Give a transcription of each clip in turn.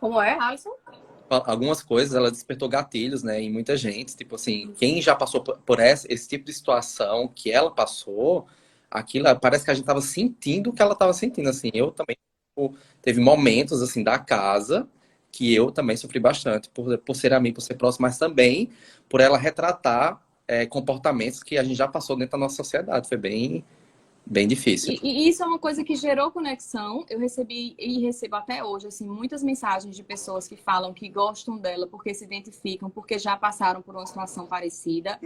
Como é, Alisson? Algumas coisas, ela despertou gatilhos, né, em muita gente. Tipo assim, quem já passou por esse tipo de situação que ela passou, aquilo, parece que a gente tava sentindo o que ela tava sentindo, assim. Eu também, tipo, teve momentos, assim, da casa que eu também sofri bastante, por ser amigo, por ser próximo, mas também por ela retratar comportamentos que a gente já passou dentro da nossa sociedade. Foi bem, bem difícil. E isso é uma coisa que gerou conexão. Eu recebi e recebo até hoje, assim, muitas mensagens de pessoas que falam que gostam dela porque se identificam, porque já passaram por uma situação parecida.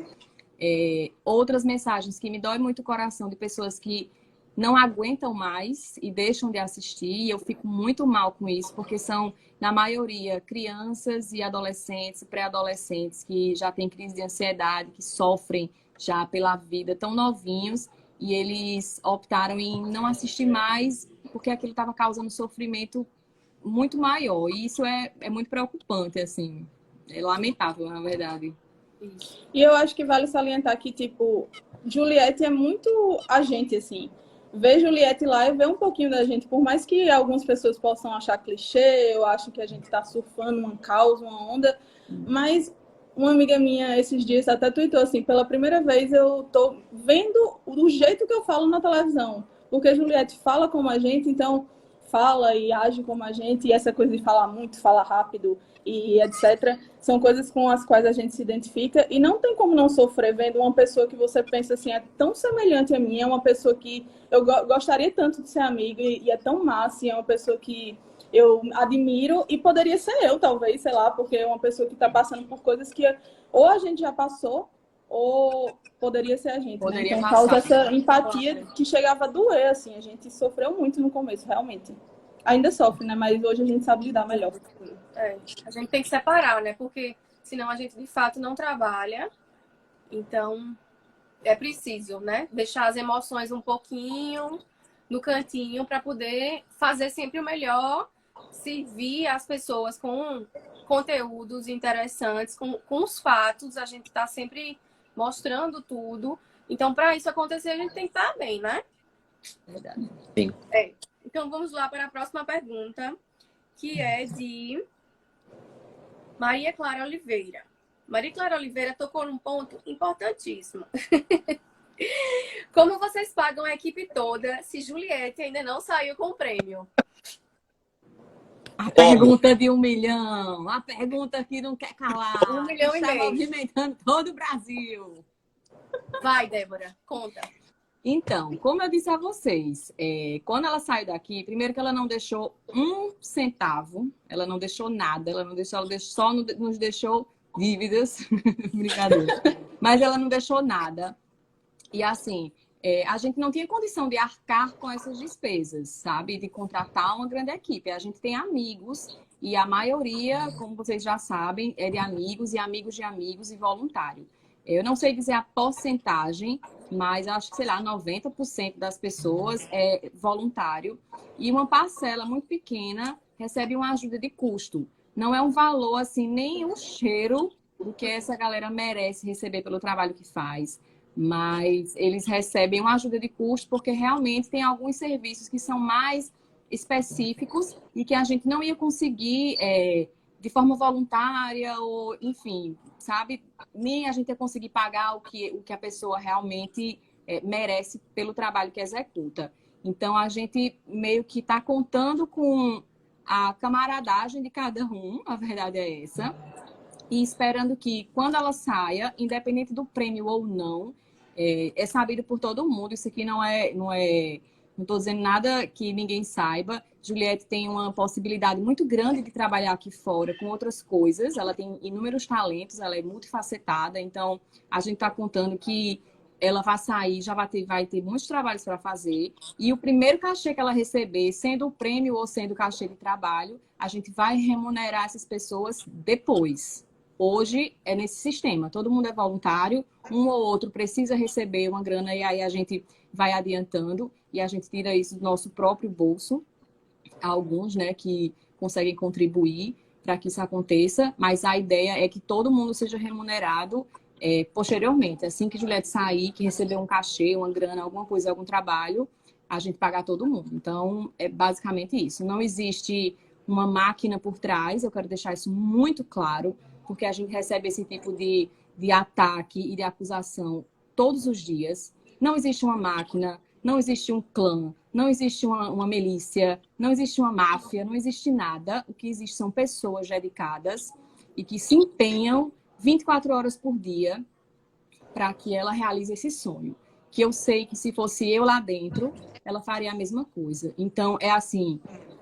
Outras mensagens que me dói muito o coração de pessoas que não aguentam mais e deixam de assistir. E eu fico muito mal com isso, porque são, na maioria, crianças e adolescentes, pré-adolescentes que já têm crise de ansiedade, que sofrem já pela vida, tão novinhos, e eles optaram em não assistir mais porque aquilo estava causando sofrimento muito maior. E isso é muito preocupante, assim. É lamentável, na verdade. E eu acho que vale salientar que, tipo, Juliette é muito a gente, assim. Ver Juliette lá e ver um pouquinho da gente, por mais que algumas pessoas possam achar clichê, eu acho que a gente tá surfando uma causa, uma onda, mas uma amiga minha esses dias até tweetou assim, pela primeira vez eu tô vendo do jeito que eu falo na televisão, porque Juliette fala como a gente, então fala e age como a gente, e essa coisa de falar muito, falar rápido e etc. São coisas com as quais a gente se identifica e não tem como não sofrer vendo uma pessoa que você pensa assim, é tão semelhante a mim, é uma pessoa que eu gostaria tanto de ser amiga e é tão massa, e é uma pessoa que eu admiro e poderia ser eu, talvez, sei lá, porque é uma pessoa que está passando por coisas que ou a gente já passou ou poderia ser a gente, né? Então causa essa empatia que chegava a doer, assim, a gente sofreu muito no começo, realmente. Ainda sofre, né? Mas hoje a gente sabe lidar melhor. A gente tem que separar, né? Porque senão a gente de fato não trabalha. Então é preciso, né? Deixar as emoções um pouquinho no cantinho para poder fazer sempre o melhor, servir as pessoas com conteúdos interessantes, com os fatos. A gente está sempre mostrando tudo. Então, para isso acontecer, a gente tem que estar bem, né? Verdade. Sim. Então, vamos lá para a próxima pergunta, que é de Maria Clara Oliveira. Maria Clara Oliveira tocou num ponto importantíssimo. Como vocês pagam a equipe toda se Juliette ainda não saiu com o prêmio? A pergunta de 1 milhão. A pergunta que não quer calar. 1,5 milhão. Está movimentando todo o Brasil. Vai, Débora, conta. Então, como eu disse a vocês, quando ela saiu daqui, primeiro que ela não deixou 1 centavo, ela não deixou nada, ela só nos deixou dívidas, brincadeira, mas ela não deixou nada. E assim, a gente não tinha condição de arcar com essas despesas, sabe? De contratar uma grande equipe. A gente tem amigos e a maioria, como vocês já sabem, é de amigos e amigos de amigos e voluntário. Eu não sei dizer a porcentagem, mas acho que, sei lá, 90% das pessoas é voluntário. E uma parcela muito pequena recebe uma ajuda de custo. Não é um valor, assim, nem um cheiro do que essa galera merece receber pelo trabalho que faz. Mas eles recebem uma ajuda de custo porque realmente tem alguns serviços que são mais específicos e que a gente não ia conseguir de forma voluntária ou, enfim, sabe? Nem a gente ia conseguir pagar o que a pessoa realmente merece pelo trabalho que executa. Então, a gente meio que está contando com a camaradagem de cada um, a verdade é essa, e esperando que, quando ela saia, independente do prêmio ou não, é sabido por todo mundo. Isso aqui não estou dizendo nada que ninguém saiba. Juliette tem uma possibilidade muito grande de trabalhar aqui fora com outras coisas. Ela tem inúmeros talentos, ela é multifacetada. Então, a gente está contando que ela vai sair, já vai ter muitos trabalhos para fazer. E o primeiro cachê que ela receber, sendo o prêmio ou sendo o cachê de trabalho, a gente vai remunerar essas pessoas depois. Hoje é nesse sistema, todo mundo é voluntário, um ou outro precisa receber uma grana e aí a gente vai adiantando e a gente tira isso do nosso próprio bolso. Há alguns, né, que conseguem contribuir para que isso aconteça, mas a ideia é que todo mundo seja remunerado posteriormente. Assim que Juliette sair, que receber um cachê, uma grana, alguma coisa, algum trabalho, a gente pagar todo mundo. Então, é basicamente isso. Não existe uma máquina por trás, eu quero deixar isso muito claro, porque a gente recebe esse tipo de ataque e de acusação todos os dias. Não existe uma máquina, não existe um clã, não existe uma milícia, não existe uma máfia, não existe nada. O que existe são pessoas dedicadas e que se empenham 24 horas por dia para que ela realize esse sonho. Que eu sei que se fosse eu lá dentro, ela faria a mesma coisa. Então, é assim,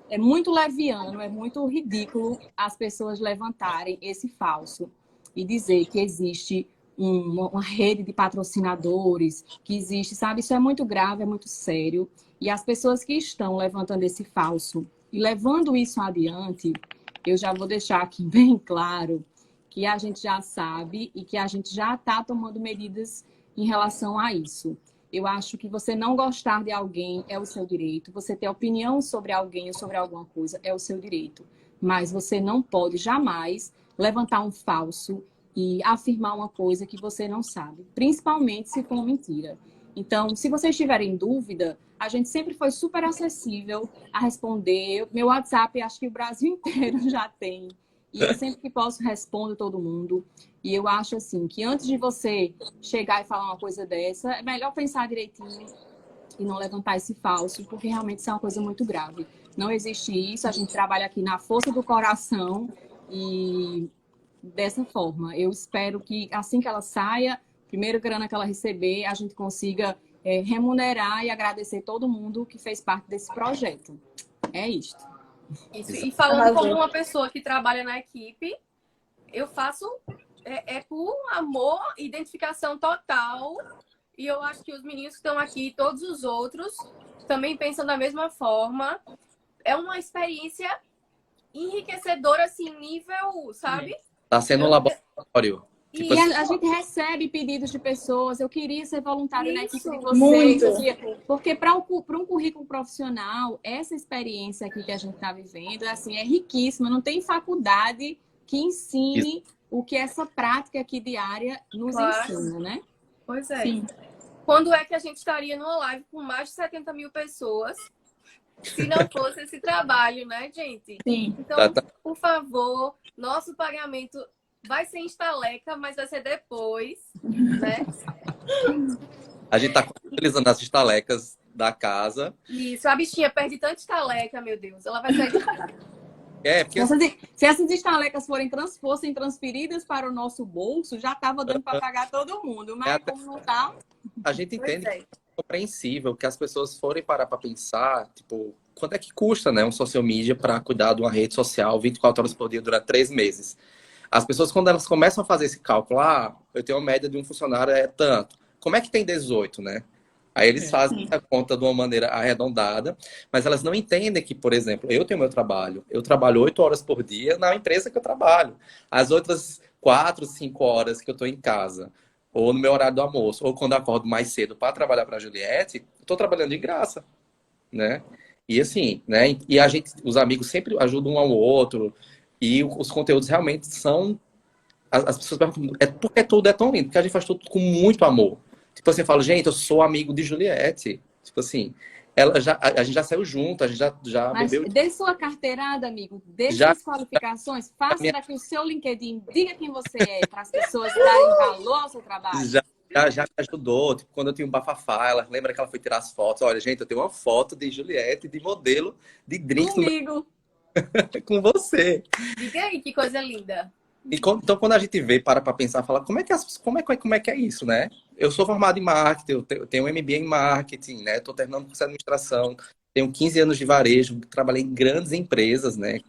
é muito leviano, é muito ridículo as pessoas levantarem esse falso e dizer que existe uma rede de patrocinadores, que existe, sabe? Isso é muito grave, é muito sério. E as pessoas que estão levantando esse falso e levando isso adiante, eu já vou deixar aqui bem claro que a gente já sabe e que a gente já está tomando medidas em relação a isso. Eu acho que você não gostar de alguém é o seu direito. Você ter opinião sobre alguém ou sobre alguma coisa é o seu direito. Mas você não pode jamais levantar um falso e afirmar uma coisa que você não sabe. Principalmente se for mentira. Então, se vocês tiverem dúvida, a gente sempre foi super acessível a responder. Meu WhatsApp, acho que o Brasil inteiro já tem. E eu sempre que posso respondo todo mundo. E eu acho assim, que antes de você chegar e falar uma coisa dessa, é melhor pensar direitinho e não levantar esse falso, porque realmente isso é uma coisa muito grave. Não existe isso, a gente trabalha aqui na força do coração e dessa forma. Eu espero que assim que ela saia, primeiro grana que ela receber, a gente consiga remunerar e agradecer todo mundo que fez parte desse projeto. É isto. Isso. E falando como uma pessoa que trabalha na equipe, eu faço por amor, identificação total. E eu acho que os meninos que estão aqui, todos os outros, também pensam da mesma forma. É uma experiência enriquecedora, assim, nível, sabe? Tá sendo um laboratório. E a gente recebe pedidos de pessoas, eu queria ser voluntário na equipe de vocês. Muito. Porque para um currículo profissional, essa experiência aqui que a gente está vivendo assim, é riquíssima. Não tem faculdade que ensine o que essa prática aqui diária nos ensina, né? Pois é. Sim. Quando é que a gente estaria numa live com mais de 70 mil pessoas se não fosse esse trabalho, né, gente? Sim. Então, por favor, nosso pagamento vai ser em estaleca, mas vai ser depois, né? A gente tá utilizando as estalecas da casa. Isso, a bichinha perde tanta estaleca, meu Deus. Ela vai sair de casa. Porque se essas estalecas fossem transferidas para o nosso bolso, já estava dando para pagar todo mundo. Mas como não tá... A gente entende que é compreensível que as pessoas forem parar para pensar, tipo, quanto é que custa, né, um social media para cuidar de uma rede social 24 horas por dia durante 3 meses? As pessoas, quando elas começam a fazer esse cálculo, eu tenho uma média de um funcionário é tanto. Como é que tem 18, né? Aí eles fazem a conta de uma maneira arredondada, mas elas não entendem que, por exemplo, eu tenho meu trabalho. Eu trabalho 8 horas por dia na empresa que eu trabalho. As outras 4, 5 horas que eu estou em casa, ou no meu horário do almoço, ou quando eu acordo mais cedo para trabalhar para a Juliette, eu estou trabalhando de graça, né? E assim, né? E a gente, os amigos sempre ajudam um ao outro. E os conteúdos realmente são... As pessoas perguntam, porque tudo é tão lindo? Porque a gente faz tudo com muito amor. Tipo assim, eu falo, gente, eu sou amigo de Juliette. Tipo assim, a gente já saiu junto, a gente já Mas bebeu... dê sua carteirada, amigo. Dê suas qualificações. Faça daqui o seu LinkedIn. Diga quem você é, para as pessoas darem valor ao seu trabalho. Já me ajudou. Tipo, quando eu tinha um bafafá, ela lembra que ela foi tirar as fotos. Olha, gente, eu tenho uma foto de Juliette, de modelo, de drink Comigo. com você. Diga aí, que coisa linda. Então, quando a gente vê, para pensar, fala, como é que é isso, né? Eu sou formado em marketing, eu tenho um MBA em marketing, né? Estou terminando curso de administração, tenho 15 anos de varejo, trabalhei em grandes empresas, né?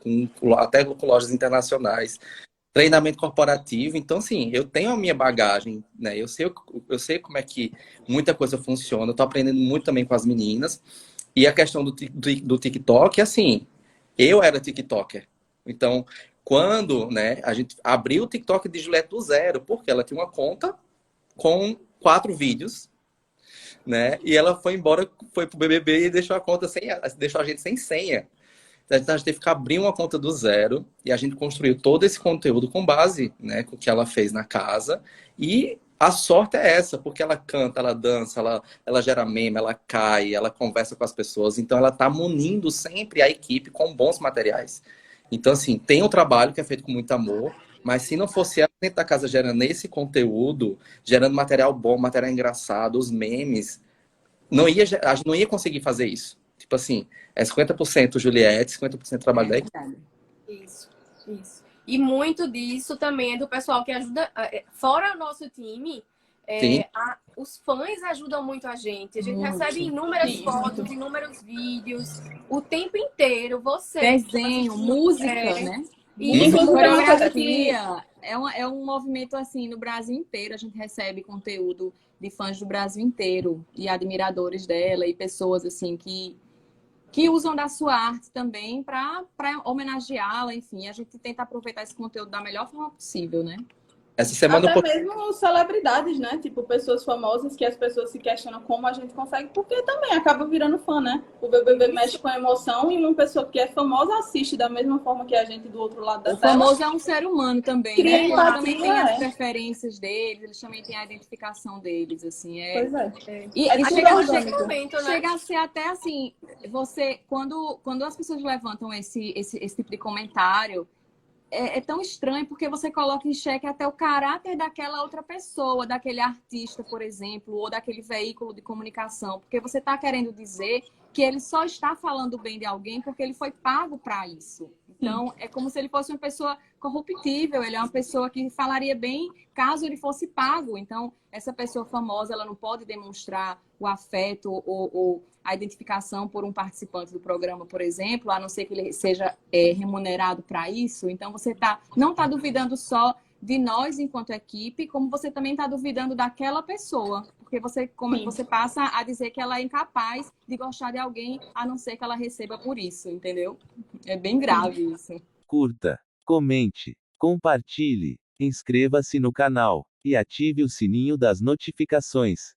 Até com lojas internacionais, treinamento corporativo. Então, assim, eu tenho a minha bagagem, né? Eu sei como é que muita coisa funciona. Eu estou aprendendo muito também com as meninas. E a questão do TikTok, assim, eu era TikToker. Então, quando, né, a gente abriu o TikTok de Juliette do zero, porque ela tinha uma conta com 4 vídeos, né? E ela foi embora, foi pro BBB e deixou deixou a gente sem senha. Então, a gente teve que abrir uma conta do zero e a gente construiu todo esse conteúdo com base, né, com o que ela fez na casa. E a sorte é essa, porque ela canta, ela dança, ela gera meme, ela cai, ela conversa com as pessoas. Então, ela tá munindo sempre a equipe com bons materiais. Então, assim, tem um trabalho que é feito com muito amor, mas se não fosse ela dentro da casa gerando esse conteúdo, gerando material bom, material engraçado, os memes, a gente não ia conseguir fazer isso. Tipo assim, é 50% Juliette, 50% trabalho da equipe. Verdade. Isso, isso. E muito disso também é do pessoal que ajuda, fora o nosso time, Sim. os fãs ajudam muito a gente. A gente Muito. recebe inúmeras Sim, fotos, inúmeros vídeos, o tempo inteiro. Você. Desenho, música, né? Isso, Música, inclusive, é uma coisa coreografia. É um movimento assim, no Brasil inteiro. A gente recebe conteúdo de fãs do Brasil inteiro e admiradores dela e pessoas assim que usam da sua arte também para homenageá-la, enfim. A gente tenta aproveitar esse conteúdo da melhor forma possível, né? Essa semana Até mesmo celebridades, né? Tipo, pessoas famosas que as pessoas se questionam como a gente consegue, porque também acaba virando fã, né? O BBB mexe com a emoção e uma pessoa que é famosa assiste da mesma forma que a gente do outro lado da O tela. famoso é um ser humano também, Cria né? Eles empatia, também têm as é. preferências deles, eles também têm a identificação deles, assim. Pois é. E É tudo chega, orgânico. momento, né? chega a ser até assim, você, quando as pessoas levantam esse tipo de comentário, é tão estranho porque você coloca em xeque até o caráter daquela outra pessoa, daquele artista, por exemplo, ou daquele veículo de comunicação, porque você está querendo dizer que ele só está falando bem de alguém porque ele foi pago para isso. Então, é como se ele fosse uma pessoa corruptível, ele é uma pessoa que falaria bem caso ele fosse pago. Então, essa pessoa famosa, ela não pode demonstrar o afeto ou a identificação por um participante do programa, por exemplo, a não ser que ele seja remunerado para isso. Então, você não está duvidando só de nós enquanto equipe, como você também está duvidando daquela pessoa. Porque você passa a dizer que ela é incapaz de gostar de alguém, a não ser que ela receba por isso, entendeu? É bem grave isso. Curta, comente, compartilhe, inscreva-se no canal e ative o sininho das notificações.